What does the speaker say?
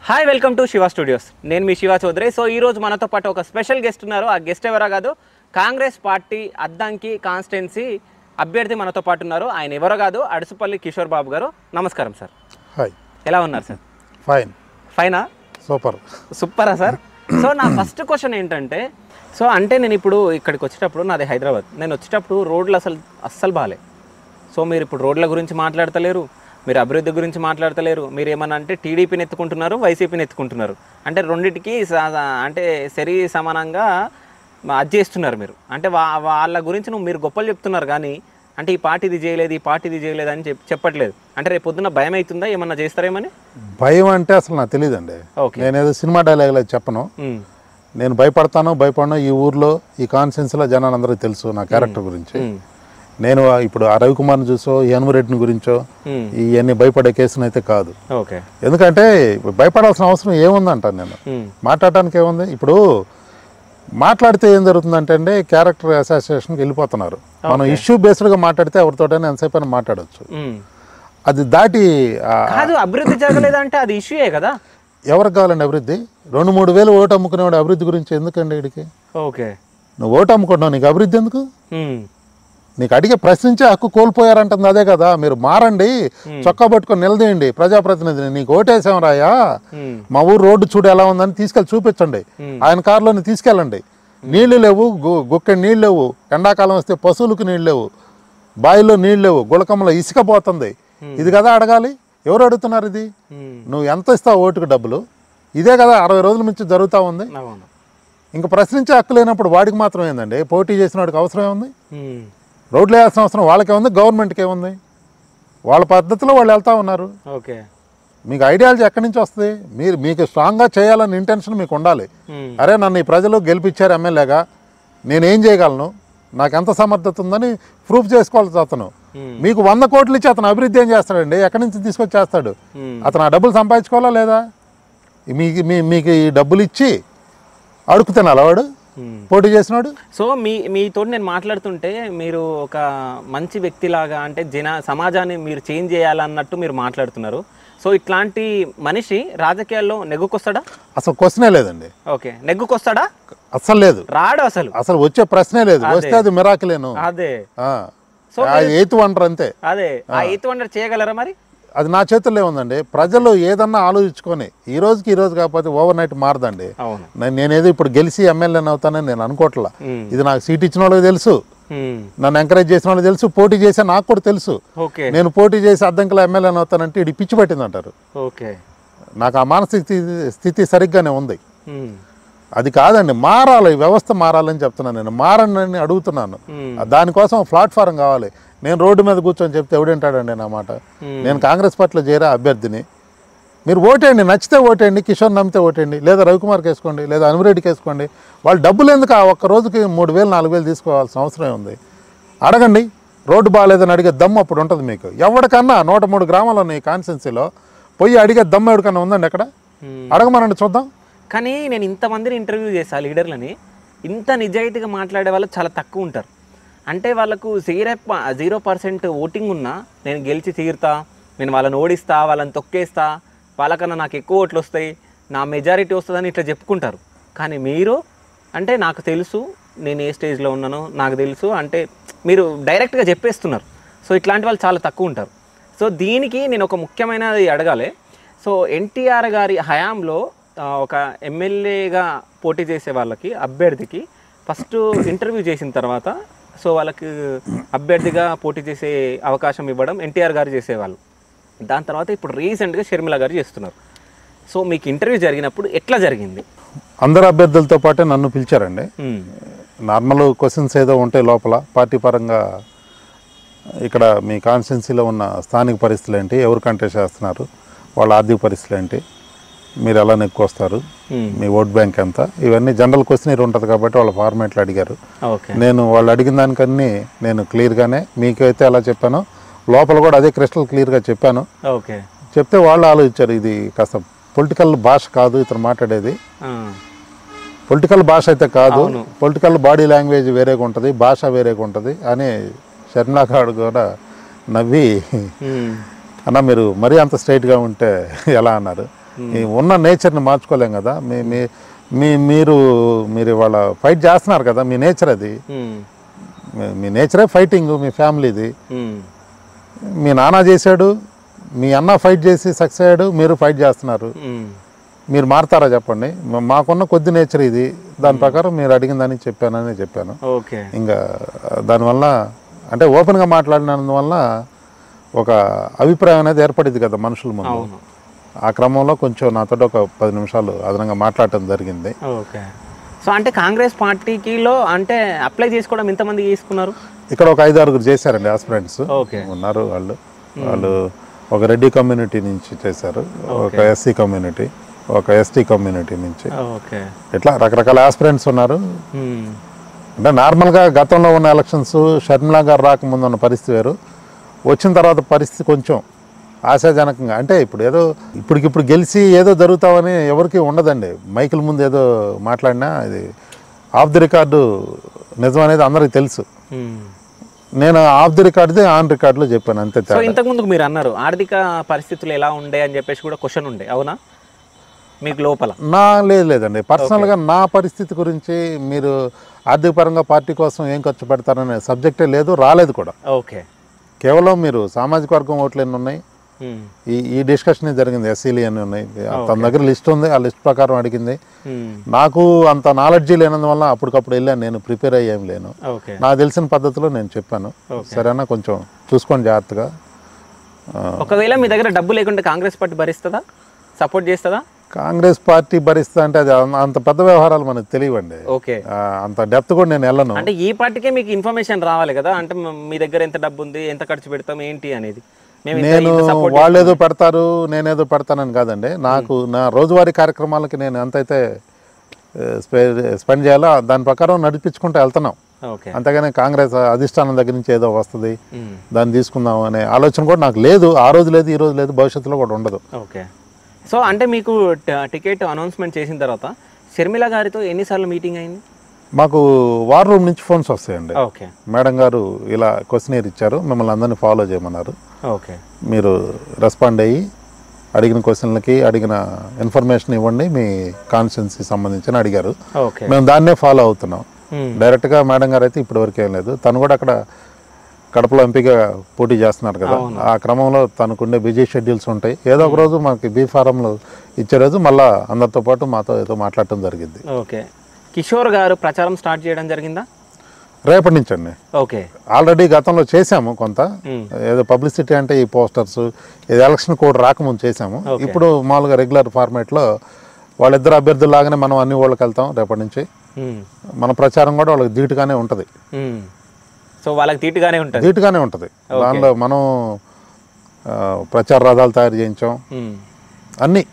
Hi welcome to Shiva studios. నేను మీ Shiva Chowdary. So ఈరోజు మనతో పాటు ఒక స్పెషల్ గెస్ట్ ఉన్నారు. ఆ గెస్ట్ ఎవరో కాదు, కాంగ్రెస్ పార్టీ అద్దంకి కాన్స్టిట్యున్సీ అభ్యర్థి మనతో పాటు ఉన్నారు. ఆయన ఎవరో కాదు, అడుసుపల్లి కిషోర్ బాబు గారు. నమస్కారం సార్. హాయ్, ఎలా ఉన్నారు సార్? ఫైన్. ఫైనా? సూపరా సార్? సో నా ఫస్ట్ క్వశ్చన్ ఏంటంటే, సో అంటే నేను ఇప్పుడు ఇక్కడికి వచ్చేటప్పుడు, నాది హైదరాబాద్, నేను వచ్చేటప్పుడు రోడ్లు అస్సలు బాగాలే. సో మీరు ఇప్పుడు రోడ్ల గురించి మాట్లాడతలేరు, మీరు అభివృద్ధి గురించి మాట్లాడతలేరు. మీరు ఏమన్నా అంటే టీడీపీని ఎత్తుకుంటున్నారు, వైసీపీని ఎత్తుకుంటున్నారు. అంటే రెండింటికి అంటే సరి సమానంగా అది చేస్తున్నారు మీరు. అంటే వాళ్ళ గురించి మీరు గొప్పలు చెప్తున్నారు, కానీ అంటే ఈ పార్టీ ఇది చేయలేదు, ఈ పార్టీ ఇది చేయలేదు అని చెప్పట్లేదు. అంటే రేపు పొద్దున్న భయం అవుతుందా, ఏమన్నా చేస్తారేమని? భయం అంటే అసలు నాకు తెలియదండి. నేనేదో సినిమా డైలాగ్ చెప్పను. నేను భయపడను. ఈ ఊర్లో ఈ కాన్స్టిట్యున్సీలో జనాలందరికీ తెలుసు నా క్యారెక్టర్ గురించి. నేను ఇప్పుడు ఆ రవికుమార్ని చూసో, ఈ హనుమరెడ్డిని గురించో ఇవన్నీ భయపడే కేసును అయితే కాదు. ఎందుకంటే భయపడాల్సిన అవసరం ఏముందంటాను నేను. మాట్లాడటానికి ఏముంది? ఇప్పుడు మాట్లాడితే ఏం జరుగుతుందంటే అండి, క్యారెక్టర్ అసోసియేషన్కి వెళ్ళిపోతున్నారు. మనం ఇష్యూ బేస్డ్గా మాట్లాడితే ఎవరితోటైనా ఎంతసేపు అయినా మాట్లాడవచ్చు. అది దాటి అభివృద్ధి జరగలేదంటే అది ఇష్యూయే కదా. ఎవరికి కావాలండి అభివృద్ధి? 2-3 వేలు ఓటు అమ్ముకునేవాడు అభివృద్ధి గురించి ఎందుకండి వీడికి? నువ్వు ఓటు అమ్ముకుంటున్నావు, నీకు అభివృద్ధి ఎందుకు? నీకు అడిగే ప్రశ్నించే హక్కు కోల్పోయారంటుంది అదే కదా. మీరు మారండి, చొక్కా పట్టుకొని నిలదీయండి ప్రజాప్రతినిధిని. నీకు ఓటేసాం రాయా, మా ఊరు రోడ్డు చూడు ఎలా ఉందని తీసుకెళ్ళి చూపించండి. ఆయన కారులోని తీసుకెళ్ళండి. నీళ్లు లేవు, గుక్కె నీళ్ళు లేవు, ఎండాకాలం వస్తే పశువులకు నీళ్ళు లేవు, బావిలో నీళ్ళు లేవు, గుళకంలో ఇసుక పోతుంది. ఇది కదా అడగాలి. ఎవరు అడుగుతున్నారు ఇది? నువ్వు ఎంత ఇస్తావు ఓటుకు డబ్బులు? ఇదే కదా 60 రోజుల నుంచి జరుగుతూ ఉంది. ఇంకా ప్రశ్నించే హక్కు లేనప్పుడు వాడికి మాత్రం ఏందండి? పోటీ చేసిన వాడికి అవసరం ఏముంది? రోడ్లు వేయాల్సిన అవసరం వాళ్ళకే ఉంది, గవర్నమెంట్కి ఏముంది? వాళ్ళ పద్ధతిలో వాళ్ళు వెళ్తూ ఉన్నారు. మీకు ఐడియాలజీ ఎక్కడి నుంచి వస్తుంది? మీకు స్ట్రాంగ్గా చేయాలని ఇంటెన్షన్ మీకు ఉండాలి. అరే నన్ను ఈ ప్రజలు గెలిపించారు ఎమ్మెల్యేగా, నేనేం చేయగలను, నాకు ఎంత సమర్థత ఉందని ప్రూఫ్ చేసుకోవాలి. అతను మీకు 100 కోట్లు ఇచ్చి అతను అభివృద్ధి ఏం చేస్తాడండి? ఎక్కడి నుంచి తీసుకొచ్చి చేస్తాడు? అతను ఆ డబ్బులు సంపాదించుకోవాలా లేదా? మీకు ఈ డబ్బులు ఇచ్చి అడుగు తినాలా వాడు పోటీ చేసినాడు? సో మీతో నేను మాట్లాడుతుంటే మీరు ఒక మంచి వ్యక్తిలాగా, అంటే సమాజాన్ని మీరు చేంజ్ చేయాలన్నట్టు మీరు మాట్లాడుతున్నారు. సో ఇట్లాంటి మనిషి రాజకీయాల్లో నెగ్గుకొస్తాడా? అసలు క్వశ్చనే లేదండి. నెగ్గుకొస్తాడా? అసలు లేదు, రాడు. అసలు వచ్చే ప్రశ్నే లేదు. వస్తే అది మిరాకిలేను. అదే ఎయిత్ వండర్ అంతే. అదే ఆ ఎయిత్ వండర్ చేయగలరా మరి? అది నా చేతుల్లో ఉందండి. ప్రజలు ఏదన్నా ఆలోచించుకొని ఈ రోజు కాకపోతే ఓవర్ నైట్ మారదండి. నేనేదో ఇప్పుడు గెలిచి ఎమ్మెల్యేని అవుతానని నేను అనుకోవట్లా. ఇది నాకు సీట్ ఇచ్చిన వాళ్ళకి తెలుసు, నన్ను ఎంకరేజ్ చేసిన వాళ్ళకి తెలుసు, పోటీ చేసే నాకు కూడా తెలుసు. నేను పోటీ చేసి అద్దంకిలో ఎమ్మెల్యేని అవుతానంటే ఇది పిచ్చి పట్టింది అంటారు. నాకు ఆ మానసిక స్థితి సరిగ్గానే ఉంది. అది కాదండి, మారాలి, వ్యవస్థ మారాలని చెప్తున్నాను. నేను మారని అడుగుతున్నాను. దానికోసం ప్లాట్ఫారం కావాలి. నేను రోడ్డు మీద కూర్చొని చెప్తే ఎవడంటాడండి నా మాట? నేను కాంగ్రెస్ పార్టీలో చేరే అభ్యర్థిని. మీరు ఓటేయండి, నచ్చితే ఓటేయండి, కిషోర్ నమ్మితే ఓటేయండి, లేదా రవికుమార్కి వేసుకోండి, లేదా హనుమరెడ్డికి వేసుకోండి. వాళ్ళు డబ్బులు ఎందుకు ఆ ఒక్క రోజుకి 3,000-4,000 తీసుకోవాల్సిన అవసరం ఉంది? అడగండి. రోడ్డు బాగాలేదని అడిగే దమ్ము అప్పుడు ఉంటుంది మీకు. ఎవరికన్నా 103 గ్రామాలు ఉన్నాయి కాన్స్టిట్యున్సీలో, పోయి అడిగే దమ్ము ఎవరికన్నా ఉందండి అక్కడ? అడగమనండి చూద్దాం. కానీ నేను ఇంతమందిని ఇంటర్వ్యూ చేసా, లీడర్లని, ఇంత నిజాయితీగా మాట్లాడే వాళ్ళు చాలా తక్కువ ఉంటారు. అంటే వాళ్ళకు 0% ఓటింగ్ ఉన్నా, నేను గెలిచి తీరుతా, నేను వాళ్ళని ఓడిస్తా, వాళ్ళని తొక్కేస్తా, వాళ్ళకన్నా నాకు ఎక్కువ ఓట్లు వస్తాయి, నా మెజారిటీ వస్తుందని ఇట్లా చెప్పుకుంటారు. కానీ మీరు అంటే నాకు తెలుసు, నేను ఏ స్టేజ్లో ఉన్నానో నాకు తెలుసు, అంటే మీరు డైరెక్ట్గా చెప్పేస్తున్నారు. సో ఇట్లాంటి వాళ్ళు చాలా తక్కువ ఉంటారు. సో దీనికి నేను ఒక ముఖ్యమైనది అడగాలి. సో ఎన్టీఆర్ గారి హయాంలో ఒక ఎమ్మెల్యేగా పోటీ చేసే వాళ్ళకి, అభ్యర్థికి ఫస్ట్ ఇంటర్వ్యూ చేసిన తర్వాత సో వాళ్ళకి అభ్యర్థిగా పోటీ చేసే అవకాశం ఇవ్వడం ఎన్టీఆర్ గారు చేసేవాళ్ళు. దాని తర్వాత ఇప్పుడు రీసెంట్గా షర్మిల గారు చేస్తున్నారు. సో మీకు ఇంటర్వ్యూ జరిగినప్పుడు ఎట్లా జరిగింది? అందరు అభ్యర్థులతో పాటే నన్ను పిలిచారండి. నార్మల్ క్వశ్చన్స్ ఏదో ఉంటాయి లోపల, పార్టీ పరంగా ఇక్కడ మీ కాన్స్టిట్యున్సీలో ఉన్న స్థానిక పరిస్థితులు ఏంటి, ఎవరు కంటెస్ట్ చేస్తున్నారు, వాళ్ళ ఆర్థిక పరిస్థితులు ఏంటి, మీరు ఎలా నెక్కువస్తారు, మీ ఓట్ బ్యాంక్ ఎంత, ఇవన్నీ జనరల్ క్వశ్చన్ ఉంటుంది కాబట్టి వాళ్ళ ఫార్మేట్లు అడిగారు. నేను వాళ్ళు అడిగిన దానికన్నీ నేను క్లియర్గానే మీకైతే ఎలా చెప్పానో లోపల కూడా అదే క్రిస్టల్ క్లియర్గా చెప్పాను. చెప్తే వాళ్ళు ఆలోచించారు, ఇది కాస్త పొలిటికల్ భాష కాదు ఇతను మాట్లాడేది, పొలిటికల్ భాష అయితే కాదు, పొలిటికల్ బాడీ లాంగ్వేజ్ వేరేగా ఉంటుంది, భాష వేరేగా ఉంటుంది అని షర్మిలా గారు కూడా నవ్వి, అన్న మీరు మరీ అంత స్ట్రైట్గా ఉంటే ఎలా అన్నారు. ఈ ఉన్న నేచర్ని మార్చుకోలేం కదా. మీరు ఇవాళ ఫైట్ చేస్తున్నారు కదా, మీ నేచర్ అది. మీ నేచరే ఫైటింగ్, మీ ఫ్యామిలీది. మీ నాన్న చేశాడు, మీ అన్న ఫైట్ చేసి సక్సెస్ అయ్యాడు, మీరు ఫైట్ చేస్తున్నారు. మీరు మారుతారా చెప్పండి? మాకున్న కొద్ది నేచర్ ఇది, దాని ప్రకారం మీరు అడిగిన దాన్ని చెప్పాను. ఇంకా దానివల్ల అంటే ఓపెన్గా మాట్లాడినందువల్ల ఒక అభిప్రాయం అనేది ఏర్పడింది కదా మనుషుల ముందు. ఆ క్రమంలో కొంచెం నాతో ఒక 10 నిమిషాలు అదనంగా మాట్లాడటం జరిగింది. సో అంటే కాంగ్రెస్ పార్టీకిలో అంటే అప్లై చేసుకోవడం ఎంతమంది చేసుకున్నారు? ఇక్కడ ఒక 5-6 చేశారండి ఆస్పిరెంట్స్ ఉన్నారు. వాళ్ళు ఒక రెడ్డి కమ్యూనిటీ నుంచి చేశారు, ఒక ఎస్సీ కమ్యూనిటీ, ఒక ఎస్టీ కమ్యూనిటీ నుంచి, ఇట్లా రకరకాల ఆస్పిరెంట్స్ ఉన్నారు. అంటే నార్మల్గా గతంలో ఉన్న ఎలక్షన్స్ షర్మిలా గారు రాకముందు ఉన్న పరిస్థితి వేరు, వచ్చిన తర్వాత పరిస్థితి కొంచెం ఆశాజనకంగా. అంటే ఇప్పుడు ఏదో ఇప్పటికిప్పుడు గెలిచి ఏదో జరుగుతామని ఎవరికి ఉండదండి. మైకుల ముందు ఏదో మాట్లాడినా ఇది ఆఫ్ ది రికార్డు నిజం అనేది అందరికి తెలుసు. నేను ఆఫ్ ది రికార్డుది ఆన్ రికార్డులో చెప్పాను అంతే. ఇంతకుముందు మీరు అన్నారు ఆర్థిక పరిస్థితులు ఎలా ఉండే అని చెప్పేసి కూడా క్వశ్చన్ ఉండే, అవునా మీకు లోపల? లేదండి, పర్సనల్గా నా పరిస్థితి గురించి మీరు ఆర్థిక పరంగా పార్టీ కోసం ఏం ఖర్చు పెడతారనే సబ్జెక్టే లేదు, రాలేదు కూడా. కేవలం మీరు సామాజిక వర్గం ఓట్లు ఎన్ని ఉన్నాయి, ఈ డిస్కషన్ జరిగింది. ఎస్సీలు ఎన్ని ఉన్నాయి, తన దగ్గర లిస్ట్ ఉంది, ఆ లిస్ట్ ప్రకారం అడిగింది. నాకు అంత నాలెడ్జీ లేనందువల్ల అప్పటికప్పుడు వెళ్ళాను, నేను ప్రిపేర్ అయ్యేం లేను. నాకు తెలిసిన పద్ధతిలో నేను చెప్పాను, సరేనా కొంచెం చూసుకోండి జాగ్రత్తగా. ఒకవేళ మీ దగ్గర డబ్బు లేకుంటే కాంగ్రెస్ పార్టీ భరిస్తుందా, సపోర్ట్ చేస్తుందా? కాంగ్రెస్ పార్టీ భరిస్తా అంటే అది అంత పెద్ద వ్యవహారాలు మనకు తెలియవండి. అంత డెప్త్ కూడా నేను వెళ్ళను. అంటే ఈ పార్టీకే మీకు ఇన్ఫర్మేషన్ రావాలి కదా, అంటే మీ దగ్గర ఎంత డబ్బు ఉంది, ఎంత ఖర్చు పెడతాం ఏంటి అనేది. నేను వాళ్ళేదో పెడతారు నేనేదో పెడతానని కాదండి, నాకు నా రోజువారీ కార్యక్రమాలకి నేను ఎంతైతే స్పెండ్ చేయాలో దాని ప్రకారం నడిపించుకుంటూ వెళ్తున్నాం. అంతేగాని కాంగ్రెస్ అధిష్టానం దగ్గర నుంచి ఏదో వస్తుంది దాన్ని తీసుకుందాం అనే ఆలోచన కూడా నాకు లేదు. ఆ రోజు లేదు, ఈ రోజు లేదు, భవిష్యత్తులో కూడా ఉండదు. సో అంటే మీకు టికెట్ అనౌన్స్మెంట్ చేసిన తర్వాత షర్మిల గారితో ఎన్నిసార్లు మీటింగ్ అయింది? మాకు వార్ రూమ్ నుంచి ఫోన్స్ వస్తాయండి. మేడం గారు ఇలా క్వశ్చనీర్ ఇచ్చారు, మిమ్మల్ని అందరినీ ఫాలో చేయమన్నారు, మీరు రెస్పాండ్ అయ్యి అడిగిన క్వశ్చన్లకి అడిగిన ఇన్ఫర్మేషన్ ఇవ్వండి మీ కాన్స్టిట్యున్సీకి సంబంధించి అడిగారు. మేము దాన్నే ఫాలో అవుతున్నాం. డైరెక్ట్గా మేడం గారు అయితే ఇప్పటివరకు ఏం లేదు. తను కూడా అక్కడ కడపలో ఎంపీగా పోటీ చేస్తున్నారు కదా, ఆ క్రమంలో తనకుండే బిజీ షెడ్యూల్స్ ఉంటాయి. ఏదో ఒక రోజు మనకి బీ ఫారంలో ఇచ్చే రోజు మళ్ళీ అందరితో పాటు మాతో ఏదో మాట్లాడటం జరిగింది. కిషోర్ గారు ప్రచారం స్టార్ట్ చేయడం జరిగిందా? రేపటి నుంచి అండి. ఆల్రెడీ గతంలో చేశాము కొంత, ఏదో పబ్లిసిటీ అంటే ఈ పోస్టర్స్ ఏదో ఎలక్షన్ కోడ్ రాకముందు చేశాము. ఇప్పుడు మామూలుగా రెగ్యులర్ ఫార్మేట్లో వాళ్ళిద్దరు అభ్యర్థుల లాగానే మనం అన్ని ఊళ్ళకి వెళ్తాం. రేపటి నుంచి మన ప్రచారం కూడా వాళ్ళకి ధీటుగానే ఉంటుంది. సో వాళ్ళకి ధీటుగానే ఉంటుంది. దానిలో మనం ప్రచార రథాలు తయారు చేయించాం, అన్నీ